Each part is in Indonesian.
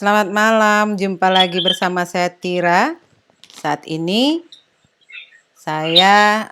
Selamat malam, jumpa lagi bersama saya Tira. Saat ini saya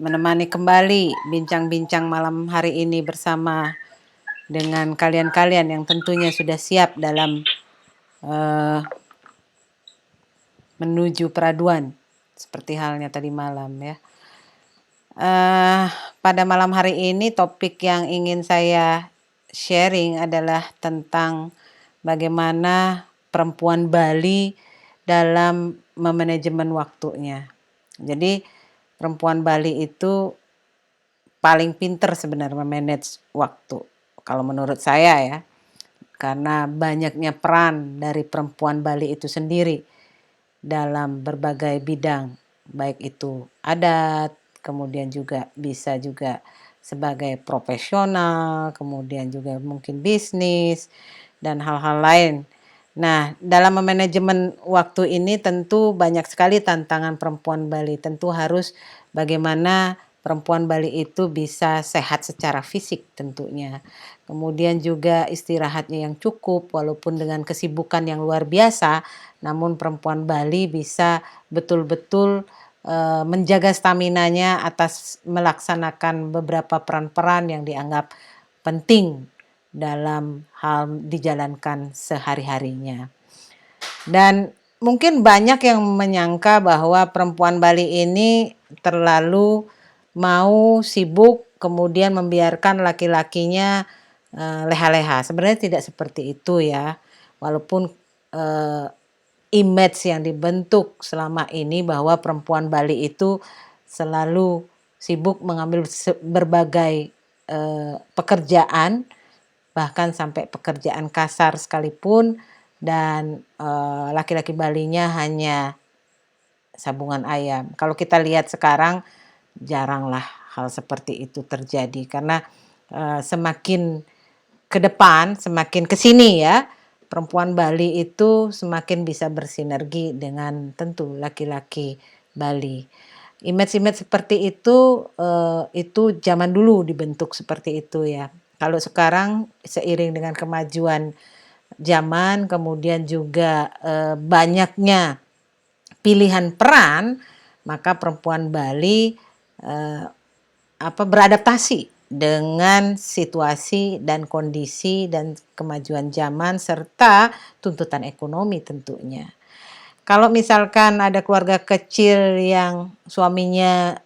menemani kembali bincang-bincang malam hari ini bersama dengan kalian-kalian yang tentunya sudah siap dalam menuju peraduan seperti halnya tadi malam ya. Pada malam hari ini topik yang ingin saya sharing adalah tentang bagaimana perempuan Bali dalam memanajemen waktunya. Jadi perempuan Bali itu paling pinter sebenarnya memanage waktu. Kalau menurut saya ya, karena banyaknya peran dari perempuan Bali itu sendiri dalam berbagai bidang, baik itu adat, kemudian juga bisa juga sebagai profesional, kemudian juga mungkin bisnis, dan hal-hal lain. Nah, dalam memanajemen waktu ini tentu banyak sekali tantangan perempuan Bali. Tentu harus bagaimana perempuan Bali itu bisa sehat secara fisik tentunya. Kemudian juga istirahatnya yang cukup walaupun dengan kesibukan yang luar biasa, namun perempuan Bali bisa betul-betul menjaga staminanya atas melaksanakan beberapa peran-peran yang dianggap penting dalam hal dijalankan sehari-harinya. Dan mungkin banyak yang menyangka bahwa perempuan Bali ini terlalu mau sibuk kemudian membiarkan laki-lakinya leha-leha. Sebenarnya tidak seperti itu ya. Walaupun image yang dibentuk selama ini bahwa perempuan Bali itu selalu sibuk mengambil berbagai pekerjaan, bahkan sampai pekerjaan kasar sekalipun, dan laki-laki Balinya hanya sabungan ayam. Kalau kita lihat sekarang jaranglah hal seperti itu terjadi karena semakin ke depan, semakin ke sini ya, perempuan Bali itu semakin bisa bersinergi dengan tentu laki-laki Bali. Image-image seperti itu zaman dulu dibentuk seperti itu ya. Kalau sekarang seiring dengan kemajuan zaman, kemudian juga banyaknya pilihan peran, maka perempuan Bali beradaptasi dengan situasi dan kondisi dan kemajuan zaman serta tuntutan ekonomi tentunya. Kalau misalkan ada keluarga kecil yang suaminya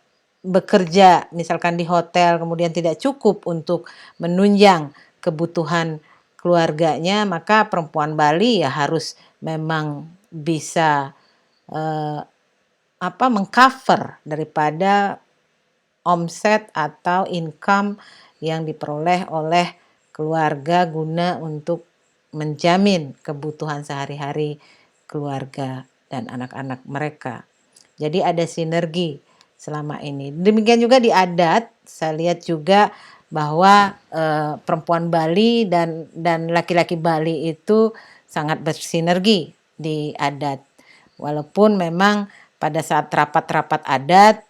bekerja misalkan di hotel kemudian tidak cukup untuk menunjang kebutuhan keluarganya, maka perempuan Bali ya harus memang bisa mengcover daripada omset atau income yang diperoleh oleh keluarga guna untuk menjamin kebutuhan sehari-hari keluarga dan anak-anak mereka. Jadi ada sinergi selama ini. Demikian juga di adat, saya lihat juga bahwa perempuan Bali dan laki-laki Bali itu sangat bersinergi di adat. Walaupun memang pada saat rapat-rapat adat,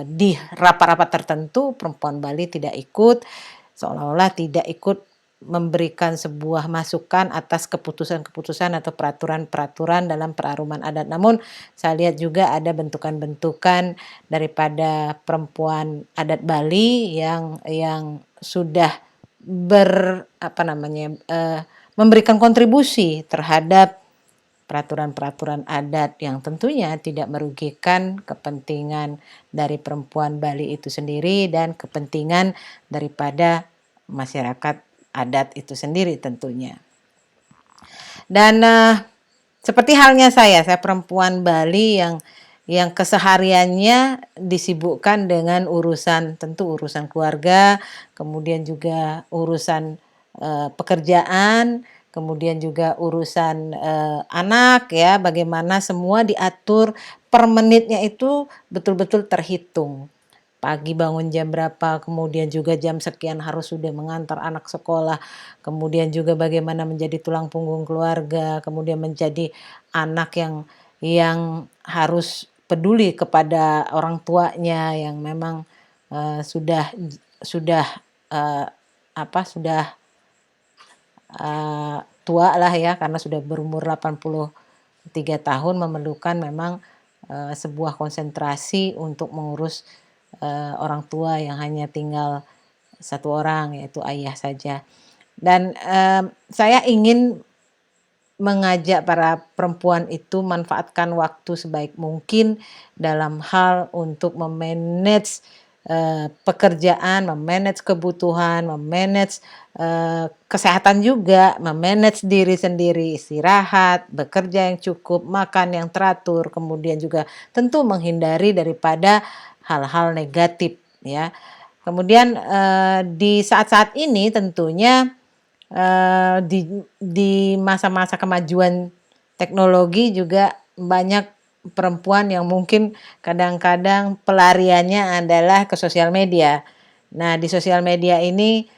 di rapat-rapat tertentu perempuan Bali tidak ikut, seolah-olah tidak ikut memberikan sebuah masukan atas keputusan-keputusan atau peraturan-peraturan dalam peraruman adat. Namun saya lihat juga ada bentukan-bentukan daripada perempuan adat Bali yang sudah memberikan kontribusi terhadap peraturan-peraturan adat yang tentunya tidak merugikan kepentingan dari perempuan Bali itu sendiri dan kepentingan daripada masyarakat adat itu sendiri tentunya. Dan seperti halnya saya perempuan Bali yang kesehariannya disibukkan dengan urusan keluarga, kemudian juga urusan pekerjaan, kemudian juga urusan anak ya, bagaimana semua diatur per menitnya itu betul-betul terhitung. Pagi bangun jam berapa, kemudian juga jam sekian harus sudah mengantar anak sekolah, kemudian juga bagaimana menjadi tulang punggung keluarga, kemudian menjadi anak yang harus peduli kepada orang tuanya yang memang sudah tua lah ya, karena sudah berumur 83 tahun, memerlukan memang sebuah konsentrasi untuk mengurus orang tua yang hanya tinggal satu orang, yaitu ayah saja. Dan saya ingin mengajak para perempuan itu manfaatkan waktu sebaik mungkin dalam hal untuk memanage pekerjaan, memanage kebutuhan, memanage kesehatan juga, memanage diri sendiri, istirahat, bekerja yang cukup, makan yang teratur, kemudian juga tentu menghindari daripada hal-hal negatif ya. Kemudian di saat-saat ini tentunya di masa-masa kemajuan teknologi juga banyak perempuan yang mungkin kadang-kadang pelariannya adalah ke sosial media. Nah, di sosial media ini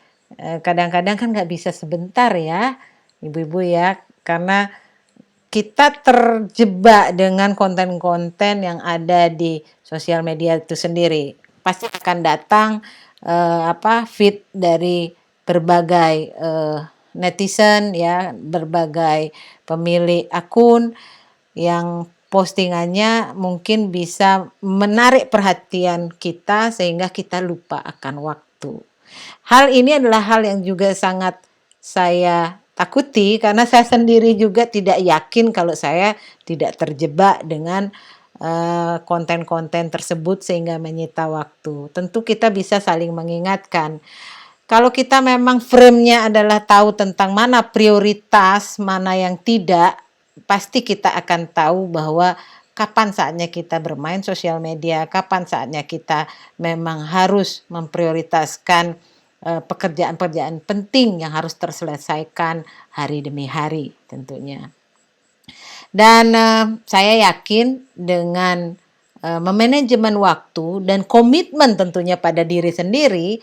kadang-kadang kan nggak bisa sebentar ya, ibu-ibu ya, karena kita terjebak dengan konten-konten yang ada di sosial media itu sendiri. Pasti akan datang feed dari berbagai netizen ya, berbagai pemilik akun yang postingannya mungkin bisa menarik perhatian kita sehingga kita lupa akan waktu. Hal ini adalah hal yang juga sangat saya takuti karena saya sendiri juga tidak yakin kalau saya tidak terjebak dengan konten-konten tersebut sehingga menyita waktu. Tentu kita bisa saling mengingatkan. Kalau kita memang frame-nya adalah tahu tentang mana prioritas, mana yang tidak, pasti kita akan tahu bahwa kapan saatnya kita bermain sosial media, kapan saatnya kita memang harus memprioritaskan pekerjaan-pekerjaan penting yang harus terselesaikan hari demi hari tentunya. Dan saya yakin dengan memanajemen waktu dan komitmen tentunya pada diri sendiri,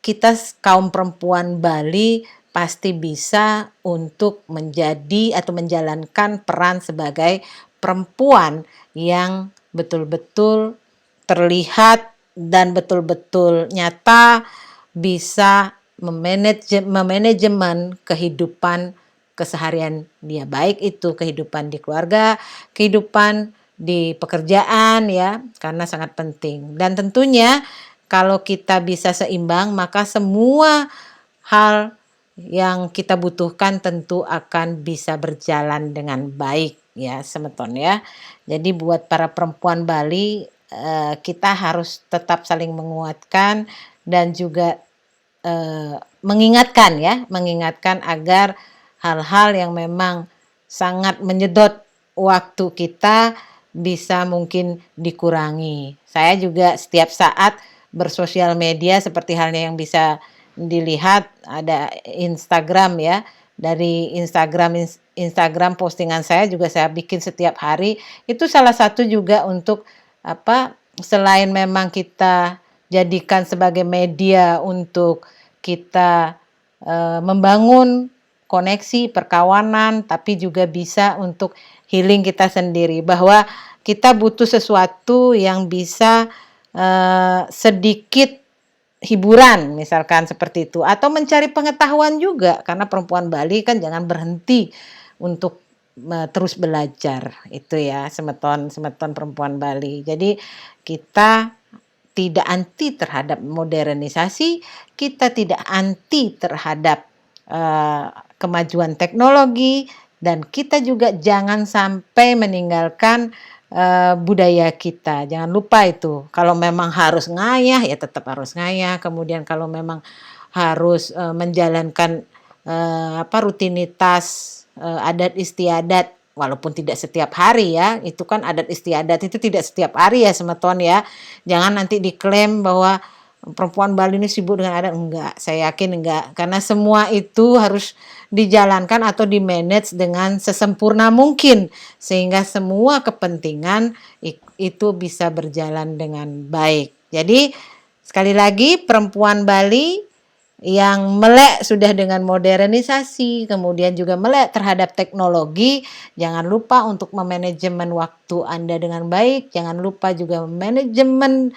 kita kaum perempuan Bali pasti bisa untuk menjadi atau menjalankan peran sebagai perempuan yang betul-betul terlihat dan betul-betul nyata bisa memanajemen kehidupan keseharian dia, baik itu kehidupan di keluarga, kehidupan di pekerjaan ya, karena sangat penting. Dan tentunya kalau kita bisa seimbang, maka semua hal yang kita butuhkan tentu akan bisa berjalan dengan baik ya, semeton ya. Jadi buat para perempuan Bali, kita harus tetap saling menguatkan dan juga mengingatkan agar hal-hal yang memang sangat menyedot waktu kita bisa mungkin dikurangi. Saya juga setiap saat bersosial media seperti halnya yang bisa dilihat ada Instagram ya. Dari Instagram postingan saya juga saya bikin setiap hari. Itu salah satu juga untuk selain memang kita jadikan sebagai media untuk kita membangun koneksi perkawanan, tapi juga bisa untuk healing kita sendiri, bahwa kita butuh sesuatu yang bisa sedikit hiburan misalkan seperti itu, atau mencari pengetahuan juga, karena perempuan Bali kan jangan berhenti untuk terus belajar itu ya, semeton perempuan Bali. Jadi kita tidak anti terhadap modernisasi, kita tidak anti terhadap kemajuan teknologi, dan kita juga jangan sampai meninggalkan budaya kita. Jangan lupa itu. Kalau memang harus ngayah ya tetap harus ngayah. Kemudian kalau memang harus menjalankan rutinitas adat istiadat, walaupun tidak setiap hari ya, itu kan adat istiadat itu tidak setiap hari ya semeton ya. Jangan nanti diklaim bahwa perempuan Bali ini sibuk dengan adat, enggak, saya yakin enggak, karena semua itu harus dijalankan atau di-manage dengan sesempurna mungkin sehingga semua kepentingan itu bisa berjalan dengan baik. Jadi sekali lagi perempuan Bali yang melek sudah dengan modernisasi, kemudian juga melek terhadap teknologi, jangan lupa untuk memanajemen waktu Anda dengan baik, jangan lupa juga manajemen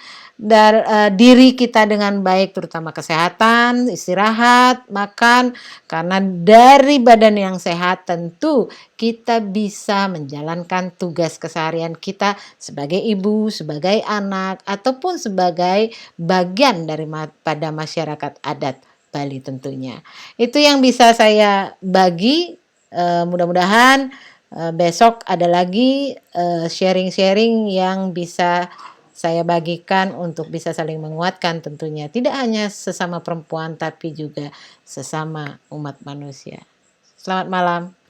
diri kita dengan baik, terutama kesehatan, istirahat, makan, karena dari badan yang sehat tentu kita bisa menjalankan tugas keseharian kita sebagai ibu, sebagai anak, ataupun sebagai bagian pada masyarakat adat Bali tentunya. Itu yang bisa saya bagi, mudah-mudahan, besok ada lagi, sharing-sharing yang bisa saya bagikan untuk bisa saling menguatkan tentunya. Tidak hanya sesama perempuan tapi juga sesama umat manusia. Selamat malam.